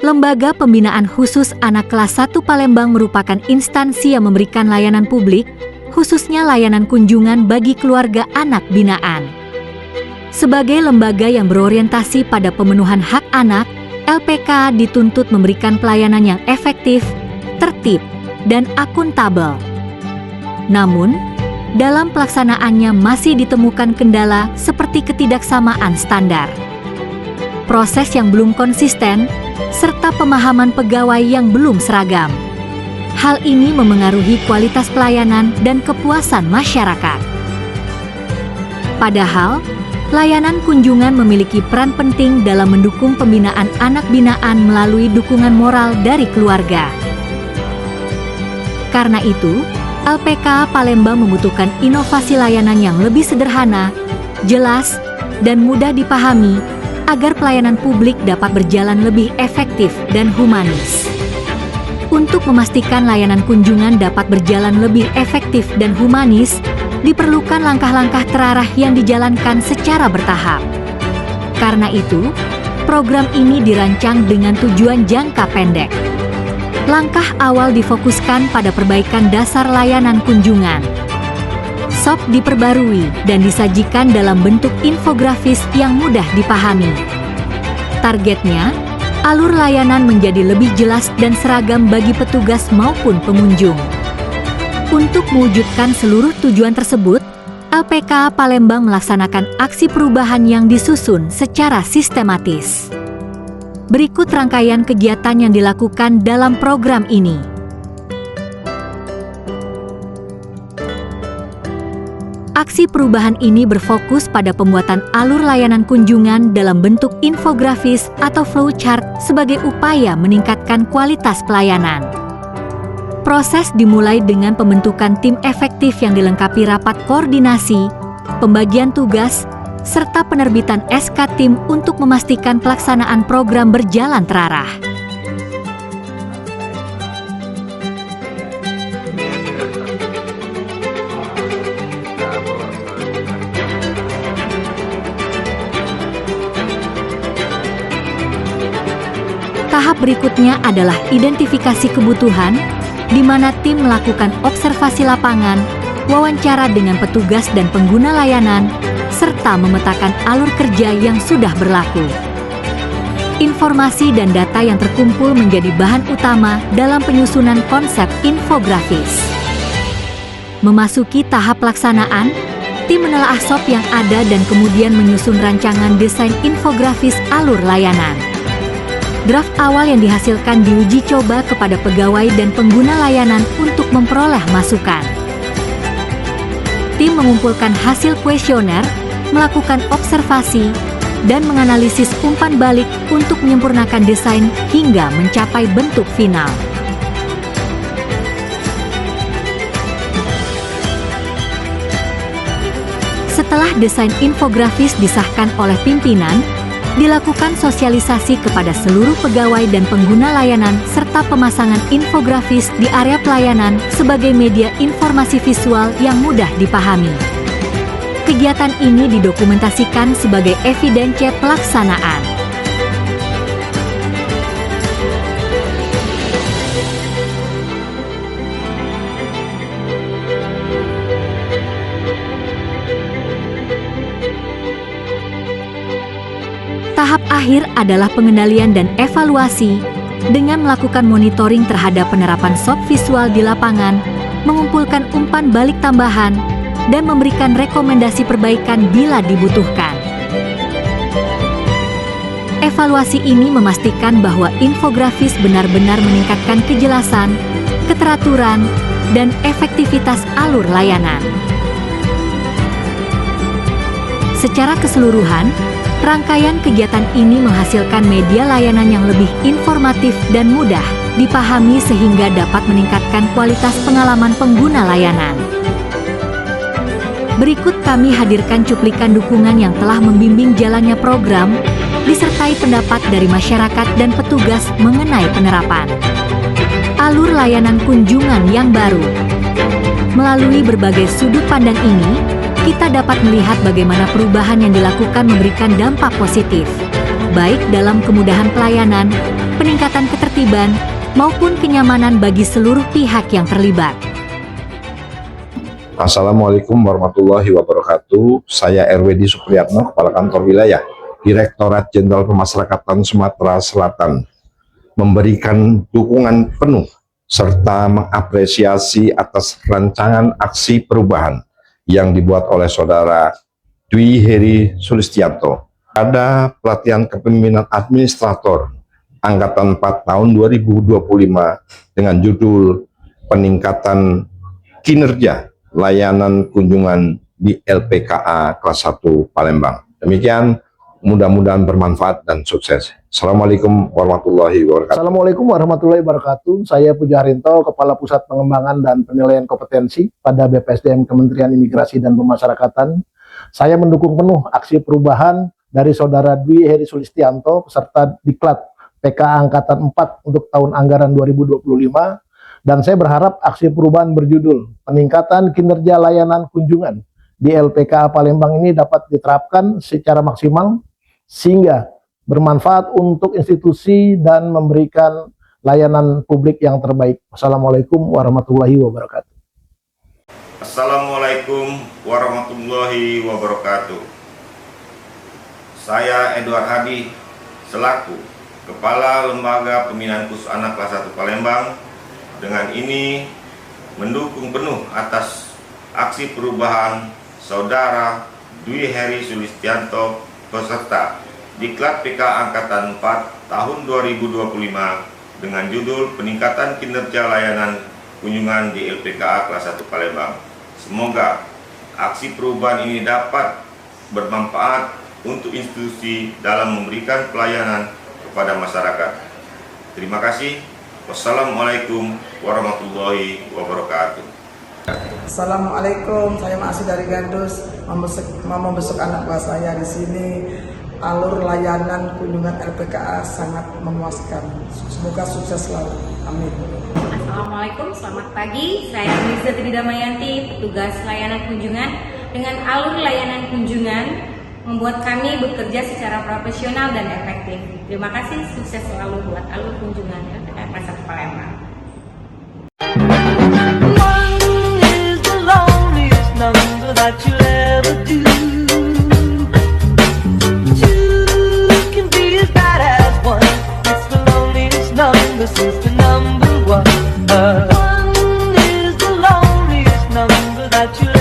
Lembaga Pembinaan Khusus Anak Kelas 1 Palembang merupakan instansi yang memberikan layanan publik, khususnya layanan kunjungan bagi keluarga anak binaan. Sebagai lembaga yang berorientasi pada pemenuhan hak anak, LPK dituntut memberikan pelayanan yang efektif, tertib, dan akuntabel. Namun, dalam pelaksanaannya masih ditemukan kendala seperti ketidaksamaan standar, proses yang belum konsisten, serta pemahaman pegawai yang belum seragam. Hal ini memengaruhi kualitas pelayanan dan kepuasan masyarakat. Padahal, layanan kunjungan memiliki peran penting dalam mendukung pembinaan anak binaan melalui dukungan moral dari keluarga. Karena itu, LPK Palembang membutuhkan inovasi layanan yang lebih sederhana, jelas, dan mudah dipahami agar pelayanan publik dapat berjalan lebih efektif dan humanis. Untuk memastikan layanan kunjungan dapat berjalan lebih efektif dan humanis, diperlukan langkah-langkah terarah yang dijalankan secara bertahap. Karena itu, program ini dirancang dengan tujuan jangka pendek. Langkah awal difokuskan pada perbaikan dasar layanan kunjungan. SOP diperbarui dan disajikan dalam bentuk infografis yang mudah dipahami. Targetnya, alur layanan menjadi lebih jelas dan seragam bagi petugas maupun pengunjung. Untuk mewujudkan seluruh tujuan tersebut, LPK Palembang melaksanakan aksi perubahan yang disusun secara sistematis. Berikut rangkaian kegiatan yang dilakukan dalam program ini. Aksi perubahan ini berfokus pada pembuatan alur layanan kunjungan dalam bentuk infografis atau flowchart sebagai upaya meningkatkan kualitas pelayanan. Proses dimulai dengan pembentukan tim efektif yang dilengkapi rapat koordinasi, pembagian tugas, serta penerbitan SK tim untuk memastikan pelaksanaan program berjalan terarah. Tahap berikutnya adalah identifikasi kebutuhan, di mana tim melakukan observasi lapangan, wawancara dengan petugas dan pengguna layanan, serta memetakan alur kerja yang sudah berlaku. Informasi dan data yang terkumpul menjadi bahan utama dalam penyusunan konsep infografis. Memasuki tahap pelaksanaan, tim menelaah SOP yang ada dan kemudian menyusun rancangan desain infografis alur layanan. Draft awal yang dihasilkan diuji coba kepada pegawai dan pengguna layanan untuk memperoleh masukan. Tim mengumpulkan hasil kuesioner, melakukan observasi, dan menganalisis umpan balik untuk menyempurnakan desain hingga mencapai bentuk final. Setelah desain infografis disahkan oleh pimpinan, dilakukan sosialisasi kepada seluruh pegawai dan pengguna layanan serta pemasangan infografis di area pelayanan sebagai media informasi visual yang mudah dipahami. Kegiatan ini didokumentasikan sebagai evidence pelaksanaan. Tahap akhir adalah pengendalian dan evaluasi dengan melakukan monitoring terhadap penerapan SOP visual di lapangan, mengumpulkan umpan balik tambahan, dan memberikan rekomendasi perbaikan bila dibutuhkan. Evaluasi ini memastikan bahwa infografis benar-benar meningkatkan kejelasan, keteraturan, dan efektivitas alur layanan. Secara keseluruhan, rangkaian kegiatan ini menghasilkan media layanan yang lebih informatif dan mudah dipahami sehingga dapat meningkatkan kualitas pengalaman pengguna layanan. Berikut kami hadirkan cuplikan dukungan yang telah membimbing jalannya program, disertai pendapat dari masyarakat dan petugas mengenai penerapan alur layanan kunjungan yang baru. Melalui berbagai sudut pandang ini, kita dapat melihat bagaimana perubahan yang dilakukan memberikan dampak positif, baik dalam kemudahan pelayanan, peningkatan ketertiban, maupun kenyamanan bagi seluruh pihak yang terlibat. Assalamualaikum warahmatullahi wabarakatuh. Saya RWD Supriyatno, Kepala Kantor Wilayah Direktorat Jenderal Pemasyarakatan Sumatera Selatan, memberikan dukungan penuh serta mengapresiasi atas rancangan aksi perubahan yang dibuat oleh Saudara Dwi Heri Sulistianto pada pelatihan kepemimpinan administrator Angkatan 4 tahun 2025 dengan judul Peningkatan Kinerja Layanan Kunjungan di LPKA kelas 1 Palembang. Demikian, mudah-mudahan bermanfaat dan sukses. Assalamualaikum warahmatullahi wabarakatuh. Assalamualaikum warahmatullahi wabarakatuh. Saya Puja Harinto, Kepala Pusat Pengembangan dan Penilaian Kompetensi pada BPSDM Kementerian Imigrasi dan Pemasyarakatan. Saya mendukung penuh aksi perubahan dari Saudara Dwi Heri Sulistianto, peserta Diklat PKA Angkatan 4 untuk tahun anggaran 2025. Dan saya berharap aksi perubahan berjudul Peningkatan Kinerja Layanan Kunjungan di LPKA Palembang ini dapat diterapkan secara maksimal sehingga bermanfaat untuk institusi dan memberikan layanan publik yang terbaik. Wassalamualaikum warahmatullahi wabarakatuh. Assalamualaikum warahmatullahi wabarakatuh. Saya Edward Hadi selaku Kepala Lembaga Pembinaan Khusus Anak kelas 1 Palembang dengan ini mendukung penuh atas aksi perubahan Saudara Dwi Heri Sulistianto peserta Diklat PKA Angkatan 4 tahun 2025 dengan judul Peningkatan Kinerja Layanan Kunjungan di LPKA kelas 1 Palembang. Semoga aksi perubahan ini dapat bermanfaat untuk institusi dalam memberikan pelayanan kepada masyarakat. Terima kasih. Wassalamualaikum warahmatullahi wabarakatuh. Assalamualaikum, saya masih dari Gandus, mau membesuk anak buah saya di sini. Alur layanan kunjungan LPKA sangat memuaskan. Semoga sukses selalu. Amin. Assalamualaikum, selamat pagi. Saya Mirza Damayanti, petugas layanan kunjungan. Dengan alur layanan kunjungan membuat kami bekerja secara profesional dan efektif. Terima kasih, sukses selalu buat alur kunjungan LPKA kelas 1 Palembang. That you'll ever do. Two can be as bad as one. It's the loneliest number since the number one. One is the loneliest number that you'll